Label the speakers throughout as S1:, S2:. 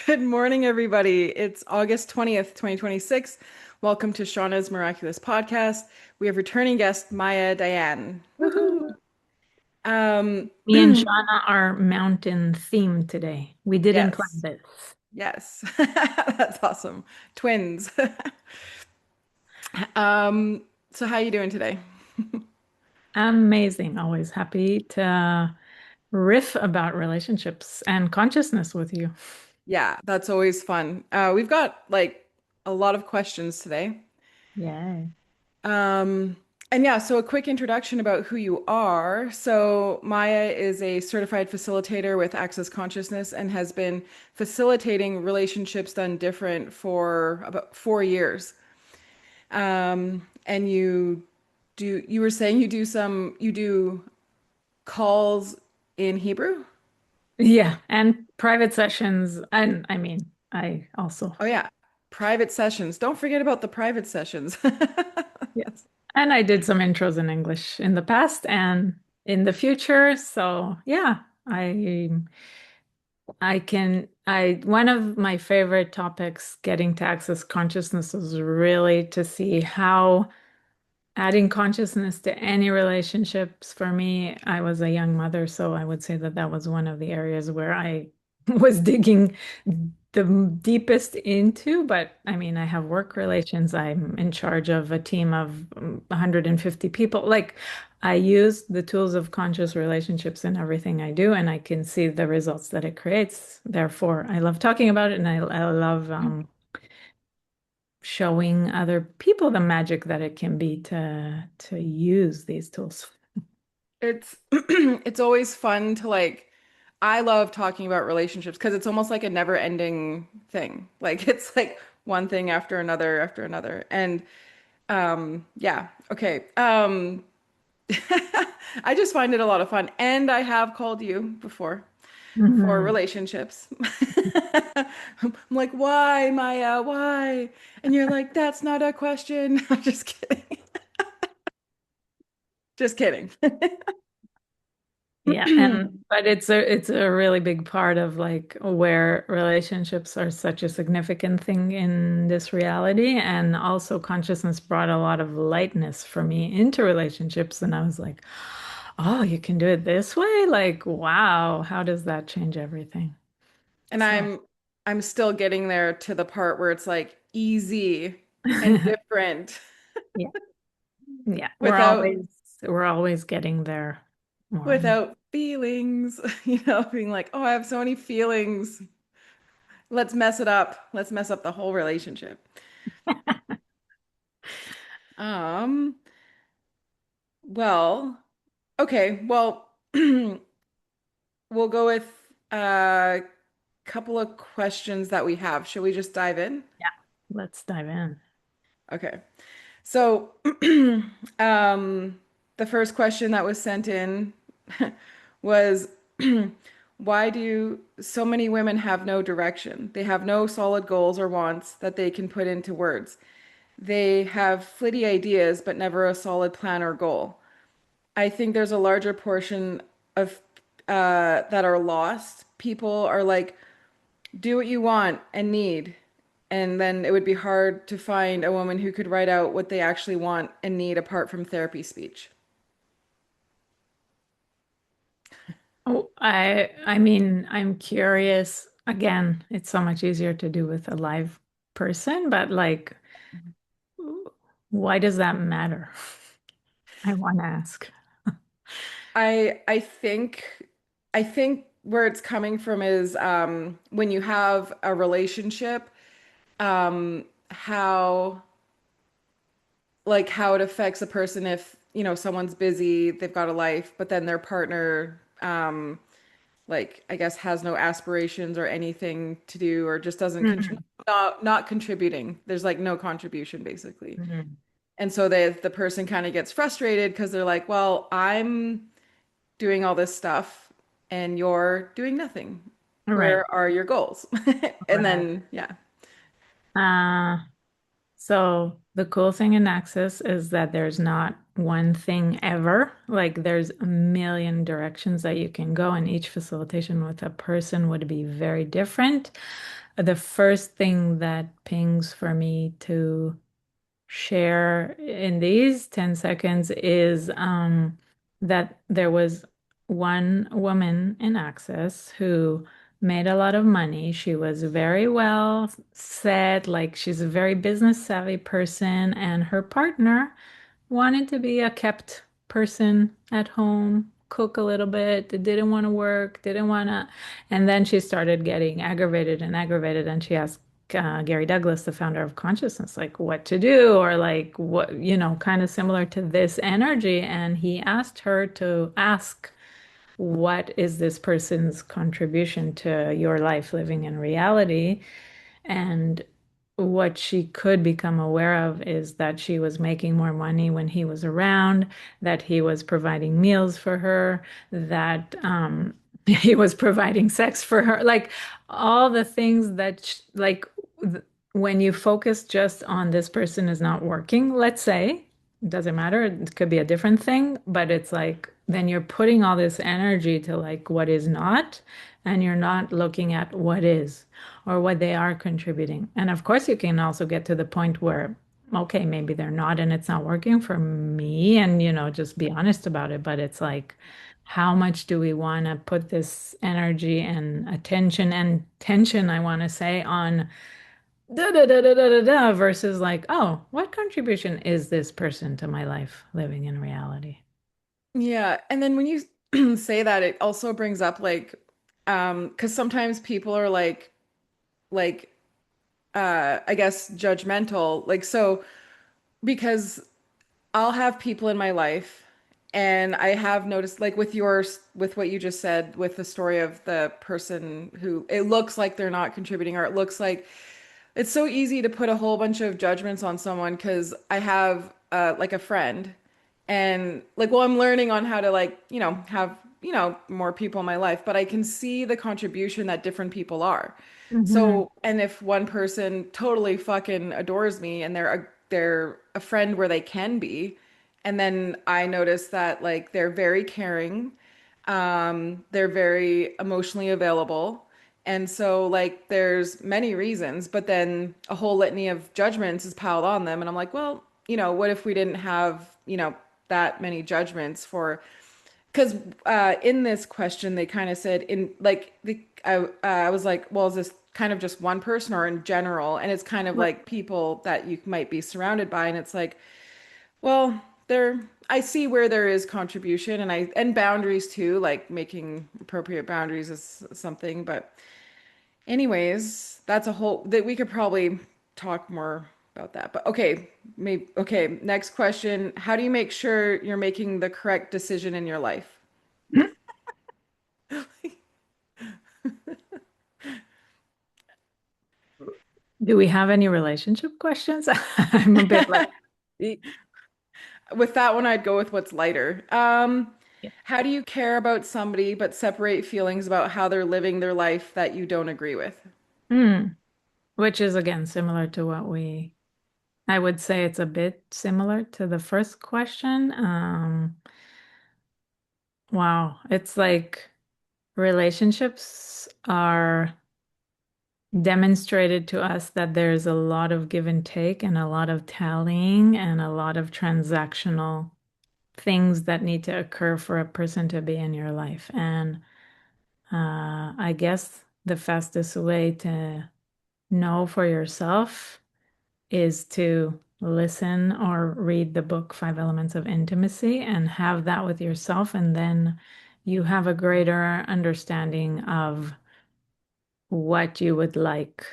S1: Good morning, everybody. It's August 20th, 2026. Welcome to Shawna's Miraculous podcast. We have returning guest Maya Dayan. Woohoo!
S2: Woohoo.
S1: Um,
S2: Me and Shawna are mountain themed today. We didn't plan
S1: yes,
S2: this.
S1: yes. That's awesome. Twins. Um, so how you doing today?
S2: Amazing. Always happy to riff about relationships and consciousness with you.
S1: Yeah, that's always fun. We've got like a lot of questions today.
S2: Yay.
S1: Um, and yeah, so a quick introduction about who you are. So Maya is a certified facilitator with Access Consciousness and has been facilitating relationships done different for about 4 years. And you were saying you do calls in Hebrew?
S2: Yeah, and private sessions. And I mean, I also,
S1: Oh yeah, private sessions. Don't forget about the private sessions.
S2: yes. And I did some intros in English in the past and in the future. So yeah, one of my favorite topics getting to access consciousness is really to see how adding consciousness to any relationships for me, I was a young mother, so I would say that that was one of the areas where I was digging the deepest into. But I mean, I have work relations. I'm in charge of a team of 150 people. Like, I use the tools of conscious relationships in everything I do, and I can see the results that it creates. Therefore, I love talking about it, and I love showing other people the magic that it can be to use these tools.
S1: It's it's always fun to like I love talking about relationships because it's almost like a never-ending thing. Like it's like one thing after another after another. And yeah, okay. I just find it a lot of fun. And I have called you before for
S2: Mhm.
S1: relationships. I'm like, why, Maya? Why? And you're like, that's not a question. I'm just kidding. Just kidding.
S2: Yeah, and but it's a really big part of like where relationships are such a significant thing in this reality, and also consciousness brought a lot of lightness for me into relationships, and I was like, oh, you can do it this way? Like, wow, how does that change everything?
S1: And
S2: So,
S1: I'm still getting there to the part where it's like easy and different
S2: yeah. Yeah, we're
S1: without
S2: always we're always getting there more and
S1: without feelings, being like, "Oh, I have so many feelings. Let's mess it up. Let's mess up the whole relationship." Um, well, okay. Well, we'll go with a couple of questions that we have. Should we just dive in?
S2: yeah, let's dive in.
S1: Okay. So, the first question that was sent in was, why do so many women have no direction? They have no solid goals or wants that they can put into words. They have flitty ideas, but never a solid plan or goal. I think there's a larger portion of that are lost. People are like, do what you want and need. And then it would be hard to find a woman who could write out what they actually want and need apart from therapy speech.
S2: Oh, I mean, I'm curious. Again, it's so much easier to do with a live person, but like, why does that matter? I want to ask.
S1: I think where it's coming from is when you have a relationship, how how it affects a person if, someone's busy, they've got a life, but then their partner I guess has no aspirations or anything to do or just doesn't
S2: Mhm.
S1: not contributing. There's like no contribution basically.
S2: Mhm.
S1: And so the person kind of gets frustrated because they're like, well, I'm doing all this stuff and you're doing nothing.
S2: Right.
S1: Where are your goals? And
S2: Right.
S1: then, yeah.
S2: Uh, so The cool thing in Access is that there's not one thing ever. Like there's a million directions that you can go, and each facilitation with a person would be very different. The first thing that pings for me to share in these 10 seconds is that there was one woman in Access who made a lot of money. She was very well set, like she's a very business savvy person, and her partner wanted to be a kept person at home, cook a little bit, didn't want to work, didn't want to. And then she started getting aggravated, and she asked Gary Douglas, the founder of consciousness, like what to do, or like what, kind of similar to this energy. And he asked her to ask, what is this person's contribution to your life living in reality? And what she could become aware of is that she was making more money when he was around, that he was providing meals for her, that he was providing sex for her, like all the things that, th when you focus just on this person is not working, let's say, it doesn't matter, it could be a different thing, but it's like, then you're putting all this energy to like what is not, and you're not looking at what is or what they are contributing. And of course, you can also get to the point where, okay, maybe they're not and it's not working for me, and, just be honest about it. But it's like, how much do we want to put this energy and attention and tension, I want to say, on da da da da da da da versus like, oh, what contribution is this person to my life living in reality?
S1: Yeah, and then when you say that, it also brings up like, because sometimes people are like, I guess judgmental, like so because I'll have people in my life, and I have noticed, like with yours, with what you just said, with the story of the person who it looks like they're not contributing, or it looks like it's so easy to put a whole bunch of judgments on someone because I have like a friend and like well I'm learning on how to like, have, more people in my life, but I can see the contribution that different people are.
S2: Hmm.
S1: So, and if one person totally fucking adores me and they're a friend where they can be, and then I notice that like they're very caring, they're very emotionally available. And so, like, there's many reasons, but then a whole litany of judgments is piled on them. And I'm like, well, what if we didn't have, that many judgments because in this question, they kind of said, I was like, well, is this kind of just one person or in general? And it's kind of
S2: Right.
S1: like people that you might be surrounded by. And it's like, well, I see where there is contribution and boundaries too, like making appropriate boundaries is something. But anyways, that's a whole that we could probably talk more about that. But okay, next question. How do you make sure you're making the correct decision in your life?
S2: Do we have any relationship questions? I'm a bit like,
S1: With that one, I'd go with what's lighter. How do you care about somebody but separate feelings about how they're living their life that you don't agree with?
S2: hmm. Which is again similar to I would say it's a bit similar to the first question. Wow, it's like relationships are demonstrated to us that there's a lot of give and take and a lot of tallying and a lot of transactional things that need to occur for a person to be in your life. And I guess the fastest way to know for yourself is to listen or read the book Five Elements of Intimacy and have that with yourself. And then you have a greater understanding of what you would like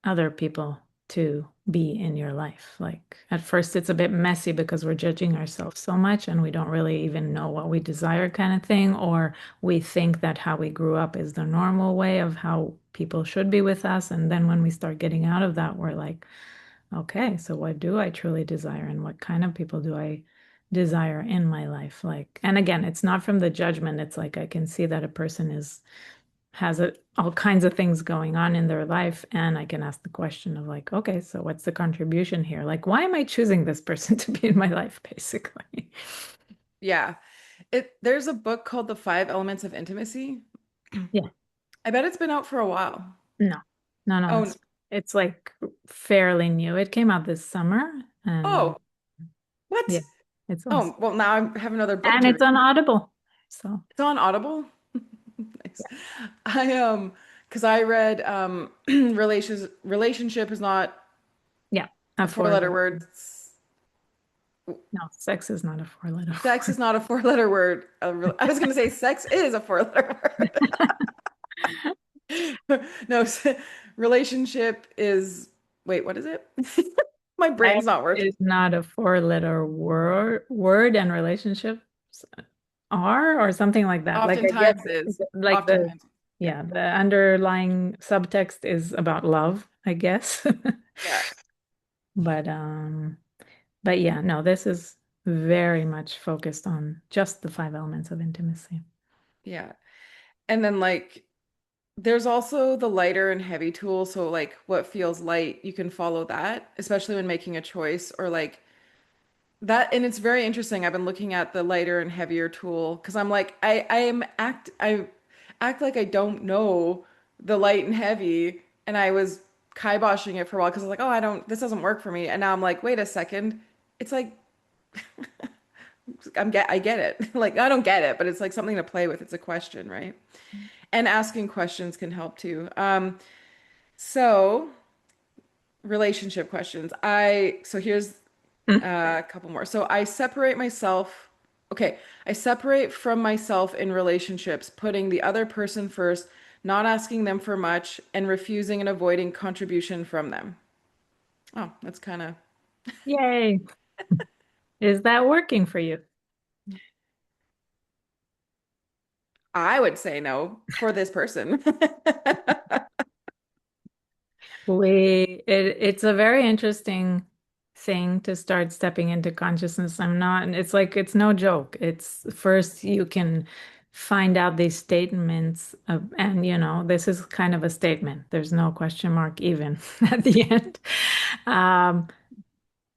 S2: other people to be in your life. Like at first, it's a bit messy because we're judging ourselves so much and we don't really even know what we desire, kind of thing. Or we think that how we grew up is the normal way of how people should be with us. And then when we start getting out of that, we're like, okay, so what do I truly desire and what kind of people do I desire in my life? Like, and again, it's not from the judgment. It's like I can see that a person is has all kinds of things going on in their life, and I can ask the question of like, okay, so what's the contribution here? Like, why am I choosing this person to be in my life, basically?
S1: Yeah. There's a book called The Five Elements of Intimacy.
S2: Yeah.
S1: I bet it's been out for a while.
S2: No, no, no.
S1: Oh,
S2: It's like fairly new. It came out this summer, and
S1: oh, what?
S2: yeah, it's awesome.
S1: Oh, well, now I have another book
S2: And
S1: to
S2: it's
S1: read.
S2: on Audible. So
S1: It's on Audible. Nice.
S2: yeah,
S1: Because I read relationship is not
S2: yeah,
S1: a
S2: a
S1: four-letter
S2: four-letter.
S1: word.
S2: No, sex is not a four-letter
S1: Sex
S2: word.
S1: is not a four-letter word. I was going to say sex is a four-letter word. No, relationship is, wait, what is it? My
S2: Sex
S1: brain's not working.
S2: is not a four-letter word, and relationships are, or something like that. Like I guess,
S1: Oftentimes is.
S2: like the
S1: Oftentimes. Yeah.
S2: yeah, the underlying subtext is about love, I guess.
S1: Yeah.
S2: But um, but yeah, no, this is very much focused on just the five elements of intimacy.
S1: Yeah. And then like there's also the lighter and heavy tool. So like what feels light, you can follow that, especially when making a choice or like that. And it's very interesting. I've been looking at the lighter and heavier tool because I'm like I act like I don't know the light and heavy, and I was kiboshing it for a while because I was like, oh, I don't, this doesn't work for me. And now I'm like, wait a second. It's like I get it. Like I don't get it, but it's like something to play with. It's a question, right? And asking questions can help too. So relationship questions. So here's
S2: Mm.
S1: a couple more. So I separate myself. Okay, I separate from myself in relationships, putting the other person first, not asking them for much, and refusing and avoiding contribution from them. Oh, that's kind of,
S2: Yay. Is that working for you?
S1: I would say no for this person.
S2: It's a very interesting thing to start stepping into consciousness. It's like, it's no joke. It's first you can find out these statements and this is kind of a statement. There's no question mark even at the end. Um,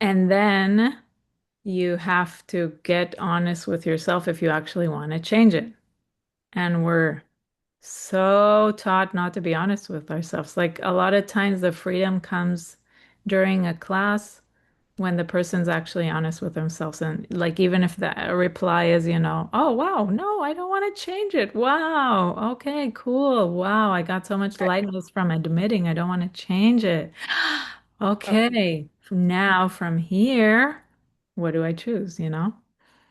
S2: and then you have to get honest with yourself if you actually want to change it. And we're so taught not to be honest with ourselves. Like a lot of times, the freedom comes during a class when the person's actually honest with themselves. And like, even if the reply is, oh, wow, no, I don't want to change it. Wow. Okay, cool. Wow. I got so much lightness from admitting I don't want to change it.
S1: Oh,
S2: Okay. Now from here, what do I choose,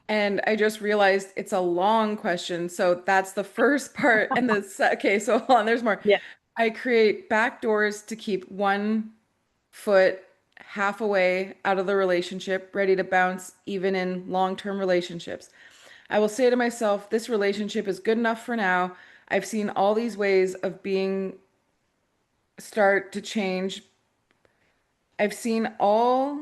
S1: and I just realized it's a long question. So that's the first part. And okay, so hold on, there's more.
S2: Yeah.
S1: I create back doors to keep one foot half away out of the relationship, ready to bounce even in long-term relationships. I will say to myself, this relationship is good enough for now. I've seen all these ways of being start to change. I've seen all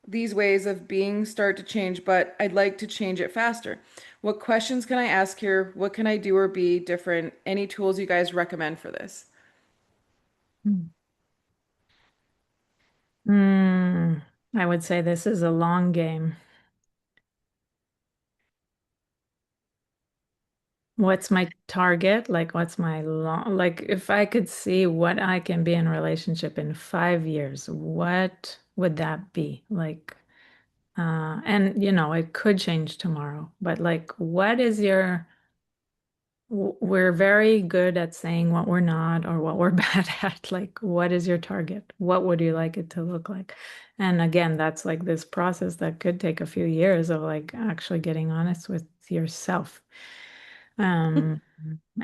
S1: these ways of being start to change, but I'd like to change it faster. What questions can I ask here? What can I do or be different? Any tools you guys recommend for this?
S2: Hmm. I would say this is a long game. What's my target? Like, what's my long, like, if I could see what I can be in a relationship in 5 years, what would that be? Like, and it could change tomorrow, but like, what is we're very good at saying what we're not or what we're bad at. Like, what is your target? What would you like it to look like? And again, that's like this process that could take a few years of like actually getting honest with yourself. Um,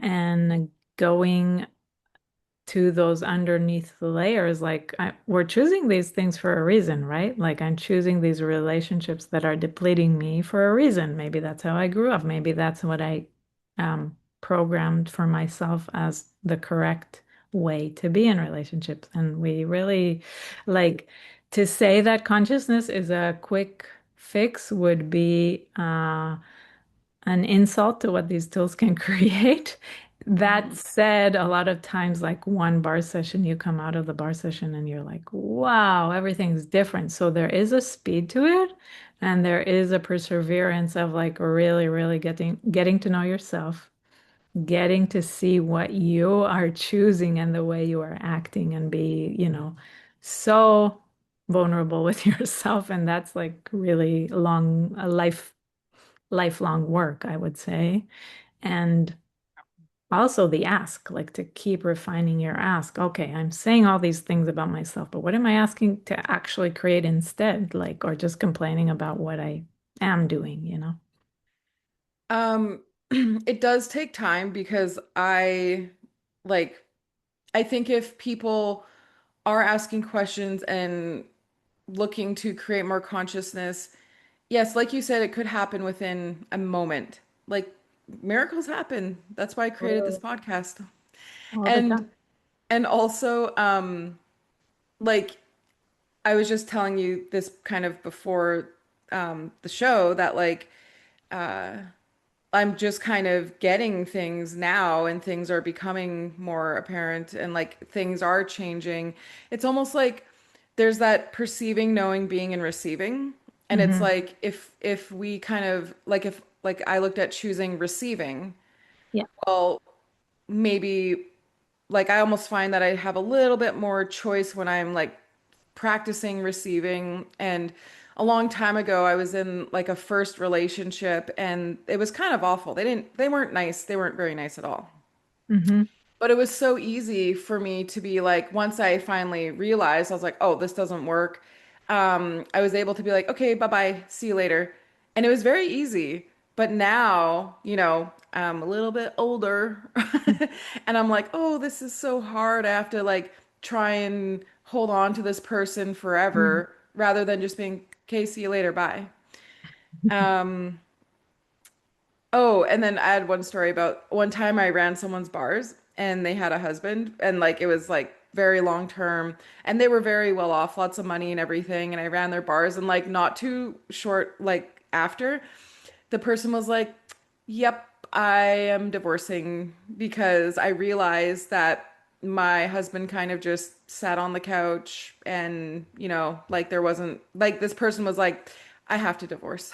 S2: and going to those underneath the layers, like we're choosing these things for a reason, right? Like I'm choosing these relationships that are depleting me for a reason. Maybe that's how I grew up. Maybe that's what I programmed for myself as the correct way to be in relationships. And we really like to say that consciousness is a quick fix would be an insult to what these tools can create. That
S1: Mhm.
S2: said, a lot of times, like one bar session, you come out of the bar session and you're like, wow, everything's different. So there is a speed to it, and there is a perseverance of like really, really getting to know yourself, getting to see what you are choosing and the way you are acting and be, so vulnerable with yourself. And that's like really long, lifelong work, I would say. And also the ask, like to keep refining your ask. Okay, I'm saying all these things about myself, but what am I asking to actually create instead? Like, or just complaining about what I am doing?
S1: Um, it does take time because like I think if people are asking questions and looking to create more consciousness, yes, like you said, it could happen within a moment. Like miracles happen. That's why I created this
S2: Oh,
S1: podcast.
S2: all the
S1: And
S2: time.
S1: and also like I was just telling you this kind of before the show that like uh I'm just kind of getting things now and things are becoming more apparent and like things are changing. It's almost like there's that perceiving, knowing, being, and receiving. And it's
S2: Hmm.
S1: like if we kind of like if like I looked at choosing receiving,
S2: Yeah.
S1: well, maybe like I almost find that I have a little bit more choice when I'm like practicing receiving. And a long time ago, I was in like a first relationship and it was kind of awful. They weren't nice. They weren't very nice at all.
S2: Hmm.
S1: But it was so easy for me to be like, once I finally realized, I was like, oh, this doesn't work. I was able to be like, okay, bye-bye, see you later. And it was very easy. But now, I'm a little bit older and I'm like, oh, this is so hard. I have to like try and hold on to this person forever rather than just being, okay, see you later, bye. Um, Oh, and then I had one story about one time I ran someone's bars and they had a husband and like it was like very long term and they were very well off, lots of money and everything. And I ran their bars and like not too short, like after the person was like, yep, I am divorcing because I realized that my husband kind of just sat on the couch and, like there wasn't like this person was like, I have to divorce.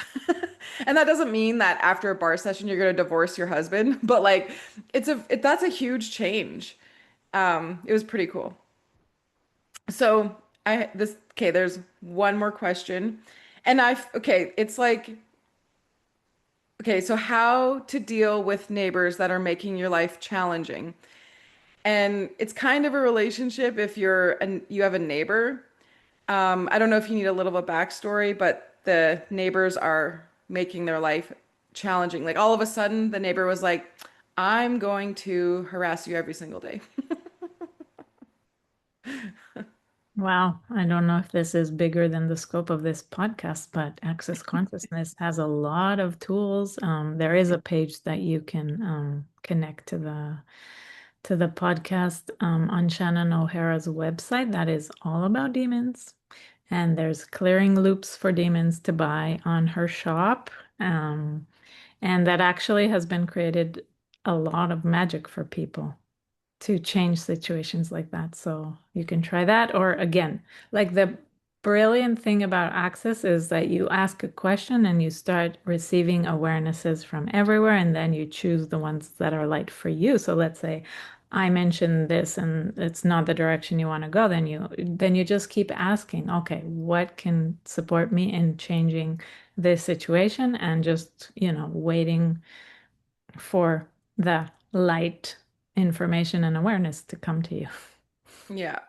S1: And that doesn't mean that after a bar session you're going to divorce your husband, but like that's a huge change. It was pretty cool. So there's one more question. It's like okay, so how to deal with neighbors that are making your life challenging. And it's kind of a relationship if you have a neighbor. I don't know if you need a little of a backstory, but the neighbors are making their life challenging. Like all of a sudden, the neighbor was like, I'm going to harass you every single day.
S2: Wow, I don't know if this is bigger than the scope of this podcast, but Access Consciousness has a lot of tools. There is a page that you can connect to the podcast on Shannon O'Hara's website that is all about demons. And there's clearing loops for demons to buy on her shop. Um, and that actually has been created a lot of magic for people to change situations like that. So you can try that. Or again, like the brilliant thing about Access is that you ask a question and you start receiving awarenesses from everywhere, and then you choose the ones that are light for you. So let's say I mentioned this and it's not the direction you want to go, then you just keep asking, okay, what can support me in changing this situation and just, waiting for the light information and awareness to come to you.
S1: Yeah,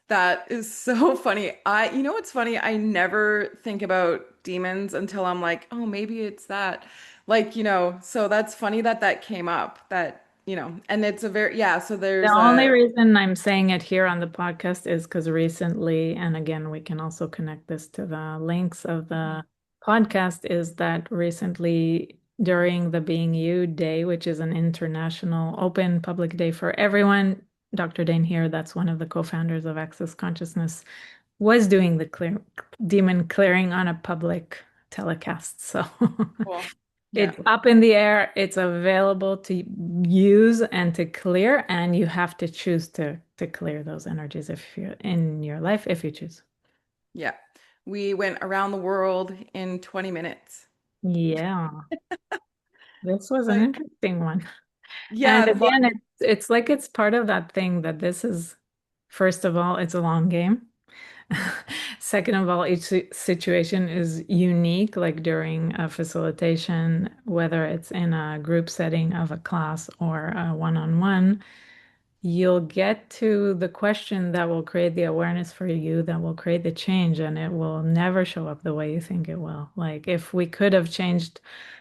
S1: that is so funny. You know what's funny? I never think about demons until I'm like, oh, maybe it's that. Like, so that's funny that that came up and it's a yeah, so
S2: The
S1: there's
S2: only
S1: a,
S2: reason I'm saying it here on the podcast is because recently, and again, we can also connect this to the links of the podcast, is that recently during the Being You Day, which is an international open public day for everyone, Dr. Dane here, that's one of the co-founders of Access Consciousness, was doing the demon clearing on a public telecast. So
S1: cool. Yeah.
S2: It's up in the air, it's available to use and to clear, and you have to choose to clear those energies if you're in your life, if you choose.
S1: Yeah. We went around the world in 20 minutes.
S2: Yeah, this was an
S1: Like,
S2: interesting one. And
S1: yeah,
S2: again, it's like it's part of that thing that this is, first of all, it's a long game. Second of all, each situation is unique, like during a facilitation, whether it's in a group setting of a class or a one-on-one. You'll get to the question that will create the awareness for you, that will create the change, and it will never show up the way you think it will. Like if we could have changed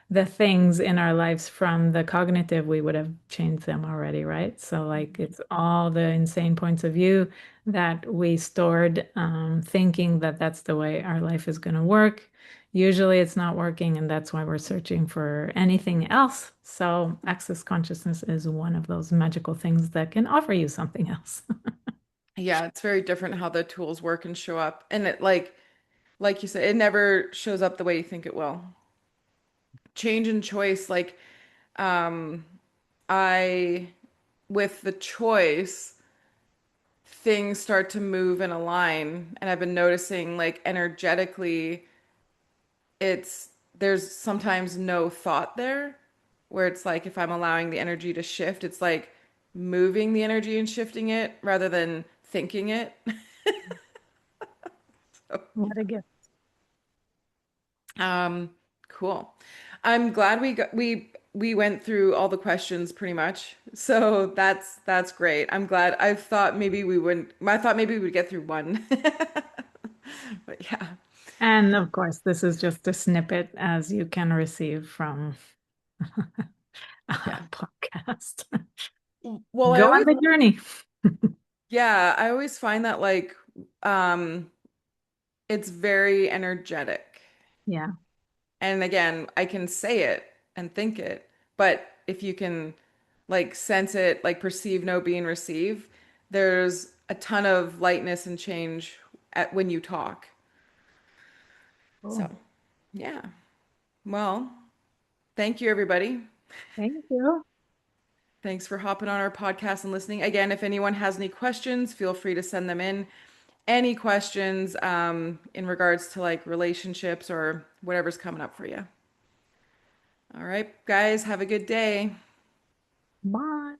S2: the things in our lives from the cognitive, we would have changed them already, right? So like it's all the insane points of view that we stored, thinking that that's the way our life is going to work. Usually it's not working, and that's why we're searching for anything else. So, access consciousness is one of those magical things that can offer you something else.
S1: yeah, it's very different how the tools work and show up. And it like you said, it never shows up the way you think it will. Change and choice, like um I with the choice, things start to move and align. And I've been noticing like energetically, it's there's sometimes no thought there, where it's like if I'm allowing the energy to shift, it's like moving the energy and shifting it rather than thinking it. So,
S2: What a gift.
S1: um, cool. I'm glad we went through all the questions pretty much. So that's great. I'm glad. I thought maybe we wouldn't. I thought maybe we would get through one. But yeah.
S2: And of course, this is just a snippet as you can receive from a
S1: Yeah.
S2: podcast.
S1: Well, I
S2: Go on
S1: always,
S2: the journey.
S1: yeah, I always find that like um it's very energetic.
S2: Yeah.
S1: And again, I can say it and think it, but if you can like sense it, like perceive, know, be, and receive, there's a ton of lightness and change at when you talk. So,
S2: Cool.
S1: yeah. Well, thank you, everybody.
S2: Thank you.
S1: Thanks for hopping on our podcast and listening. Again, if anyone has any questions, feel free to send them in. Any questions in regards to like relationships or whatever's coming up for you. All right, guys, have a good day.
S2: Bye.